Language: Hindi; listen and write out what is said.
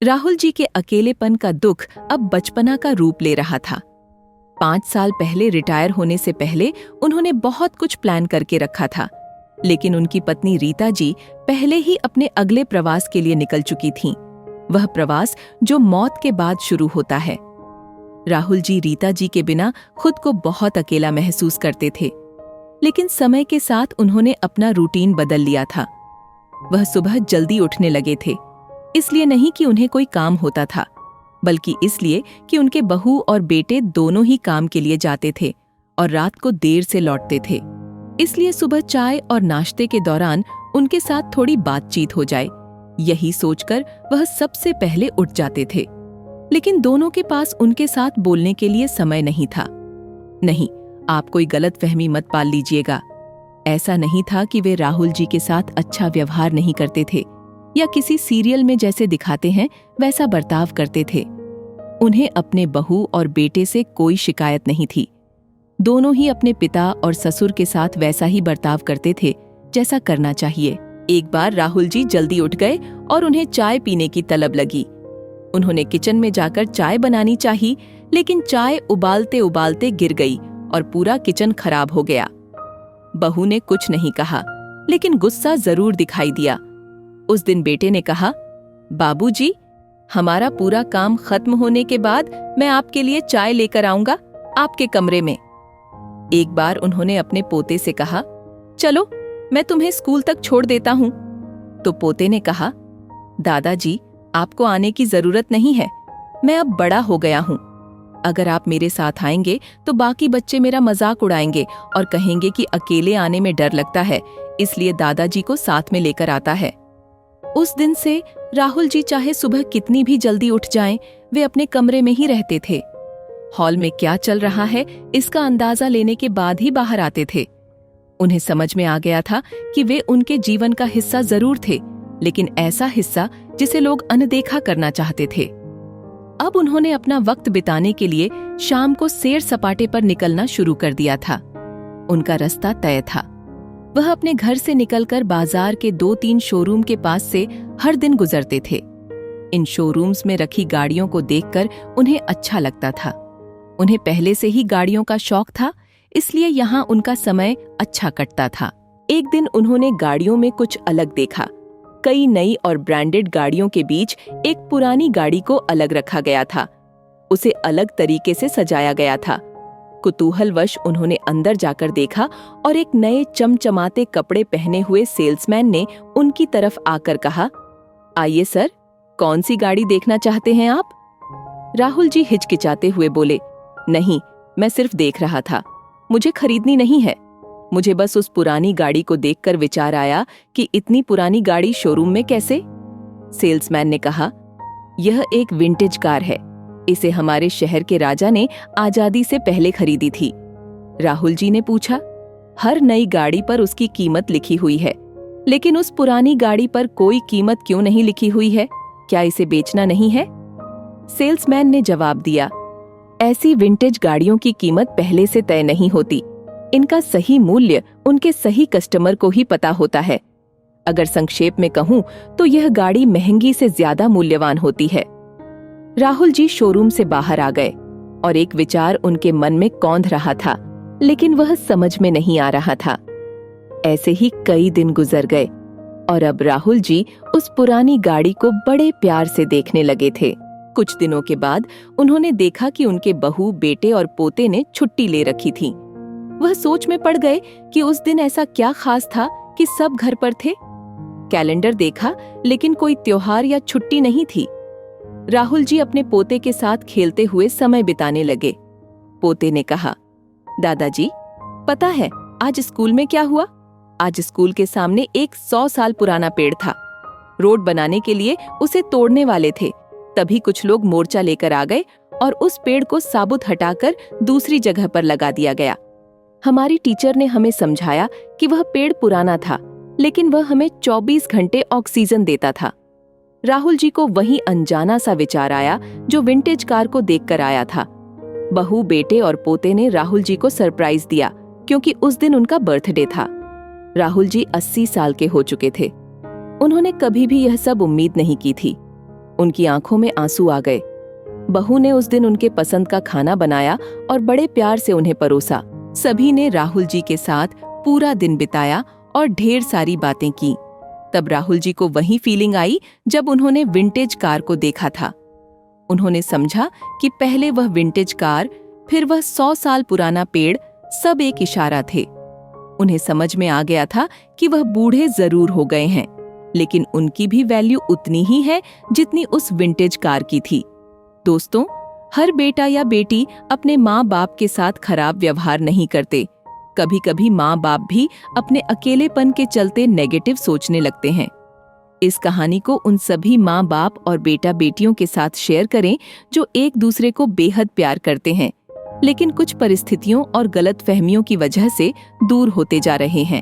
राहुल जी के अकेलेपन का दुख अब बचपना का रूप ले रहा था। 5 साल पहले रिटायर होने से पहले उन्होंने बहुत कुछ प्लान करके रखा था, लेकिन उनकी पत्नी रीता जी पहले ही अपने अगले प्रवास के लिए निकल चुकी थीं। वह प्रवास जो मौत के बाद शुरू होता है। राहुल जी रीता जी के बिना खुद को बहुत अकेला महसूस करते थे, लेकिन समय के साथ उन्होंने अपना रूटीन बदल लिया था। वह सुबह जल्दी उठने लगे थे, इसलिए नहीं कि उन्हें कोई काम होता था, बल्कि इसलिए कि उनके बहू और बेटे दोनों ही काम के लिए जाते थे और रात को देर से लौटते थे। इसलिए सुबह चाय और नाश्ते के दौरान उनके साथ थोड़ी बातचीत हो जाए, यही सोचकर वह सबसे पहले उठ जाते थे। लेकिन दोनों के पास उनके साथ बोलने के लिए समय नहीं था। नहीं, आप कोई गलतफहमी मत पाल लीजिएगा। ऐसा नहीं था कि वे राहुल जी के साथ अच्छा व्यवहार नहीं करते थे या किसी सीरियल में जैसे दिखाते हैं वैसा बर्ताव करते थे। उन्हें अपने बहू और बेटे से कोई शिकायत नहीं थी। दोनों ही अपने पिता और ससुर के साथ वैसा ही बर्ताव करते थे जैसा करना चाहिए। एक बार राहुल जी जल्दी उठ गए और उन्हें चाय पीने की तलब लगी। उन्होंने किचन में जाकर चाय बनानी चाही, लेकिन चाय उबालते उबालते गिर गई और पूरा किचन खराब हो गया। बहू ने कुछ नहीं कहा, लेकिन गुस्सा जरूर दिखाई दिया। उस दिन बेटे ने कहा, बाबूजी, हमारा पूरा काम खत्म होने के बाद मैं आपके लिए चाय लेकर आऊंगा आपके कमरे में। एक बार उन्होंने अपने पोते से कहा, चलो मैं तुम्हें स्कूल तक छोड़ देता हूं। तो पोते ने कहा, दादाजी, आपको आने की जरूरत नहीं है, मैं अब बड़ा हो गया हूं। अगर आप मेरे साथ आएंगे तो बाकी बच्चे मेरा मजाक उड़ाएंगे और कहेंगे कि अकेले आने में डर लगता है, इसलिए दादाजी को साथ में लेकर आता है। उस दिन से राहुल जी चाहे सुबह कितनी भी जल्दी उठ जाएं, वे अपने कमरे में ही रहते थे। हॉल में क्या चल रहा है इसका अंदाजा लेने के बाद ही बाहर आते थे। उन्हें समझ में आ गया था कि वे उनके जीवन का हिस्सा जरूर थे, लेकिन ऐसा हिस्सा जिसे लोग अनदेखा करना चाहते थे। अब उन्होंने अपना वक्त बिताने के लिए शाम को सैर सपाटे पर निकलना शुरू कर दिया था। उनका रास्ता तय था। वह अपने घर से निकलकर बाजार के 2-3 शोरूम के पास से हर दिन गुजरते थे। इन शोरूम्स में रखी गाड़ियों को देखकर उन्हें अच्छा लगता था। उन्हें पहले से ही गाड़ियों का शौक था, इसलिए यहाँ उनका समय अच्छा कटता था। एक दिन उन्होंने गाड़ियों में कुछ अलग देखा। कई नई और ब्रांडेड गाड़ियों के बीच एक पुरानी गाड़ी को अलग रखा गया था। उसे अलग तरीके से सजाया गया था। कुतूहलवश उन्होंने अंदर जाकर देखा और एक नए चमचमाते कपड़े पहने हुए सेल्समैन ने उनकी तरफ आकर कहा, आइए सर, कौन सी गाड़ी देखना चाहते हैं आप? राहुल जी हिचकिचाते हुए बोले, नहीं, मैं सिर्फ देख रहा था, मुझे खरीदनी नहीं है। मुझे बस उस पुरानी गाड़ी को देखकर विचार आया कि इतनी पुरानी गाड़ी शोरूम में कैसे? सेल्समैन ने कहा, यह एक विंटेज कार है। इसे हमारे शहर के राजा ने आजादी से पहले खरीदी थी। राहुल जी ने पूछा, हर नई गाड़ी पर उसकी कीमत लिखी हुई है, लेकिन उस पुरानी गाड़ी पर कोई कीमत क्यों नहीं लिखी हुई है? क्या इसे बेचना नहीं है? सेल्समैन ने जवाब दिया, ऐसी विंटेज गाड़ियों की कीमत पहले से तय नहीं होती। इनका सही मूल्य उनके सही कस्टमर को ही पता होता है। अगर संक्षेप में कहूं तो यह गाड़ी महंगी से ज्यादा मूल्यवान होती है। राहुल जी शोरूम से बाहर आ गए और एक विचार उनके मन में कौंध रहा था, लेकिन वह समझ में नहीं आ रहा था। ऐसे ही कई दिन गुजर गए और अब राहुल जी उस पुरानी गाड़ी को बड़े प्यार से देखने लगे थे। कुछ दिनों के बाद उन्होंने देखा कि उनके बहू, बेटे और पोते ने छुट्टी ले रखी थी। वह सोच में पड़ गए कि उस दिन ऐसा क्या खास था कि सब घर पर थे। कैलेंडर देखा, लेकिन कोई त्योहार या छुट्टी नहीं थी। राहुल जी अपने पोते के साथ खेलते हुए समय बिताने लगे। पोते ने कहा, दादाजी, पता है आज स्कूल में क्या हुआ? आज स्कूल के सामने एक 100 साल पुराना पेड़ था। रोड बनाने के लिए उसे तोड़ने वाले थे, तभी कुछ लोग मोर्चा लेकर आ गए और उस पेड़ को साबुत हटाकर दूसरी जगह पर लगा दिया गया। हमारी टीचर ने हमें समझाया कि वह पेड़ पुराना था, लेकिन वह हमें 24 घंटे ऑक्सीजन देता था। राहुल जी को वही अनजाना सा विचार आया जो विंटेज कार को देखकर आया था। बहू, बेटे और पोते ने राहुल जी को सरप्राइज दिया, क्योंकि उस दिन उनका बर्थडे था। राहुल जी 80 साल के हो चुके थे। उन्होंने कभी भी यह सब उम्मीद नहीं की थी। उनकी आंखों में आंसू आ गए। बहू ने उस दिन उनके पसंद का खाना बनाया और बड़े प्यार से उन्हें परोसा। सभी ने राहुल जी के साथ पूरा दिन बिताया और ढेर सारी बातें की। तब राहुल जी को वही फीलिंग आई जब उन्होंने विंटेज कार को देखा था। उन्होंने समझा कि पहले वह विंटेज कार, फिर वह 100 साल पुराना पेड़, सब एक इशारा थे। उन्हें समझ में आ गया था कि वह बूढ़े जरूर हो गए हैं, लेकिन उनकी भी वैल्यू उतनी ही है जितनी उस विंटेज कार की थी। दोस्तों, हर बेटा या बेटी अपने माँ बाप के साथ खराब व्यवहार नहीं करते। कभी कभी माँ बाप भी अपने अकेलेपन के चलते नेगेटिव सोचने लगते हैं। इस कहानी को उन सभी माँ बाप और बेटा बेटियों के साथ शेयर करें जो एक दूसरे को बेहद प्यार करते हैं, लेकिन कुछ परिस्थितियों और गलतफहमियों की वजह से दूर होते जा रहे हैं।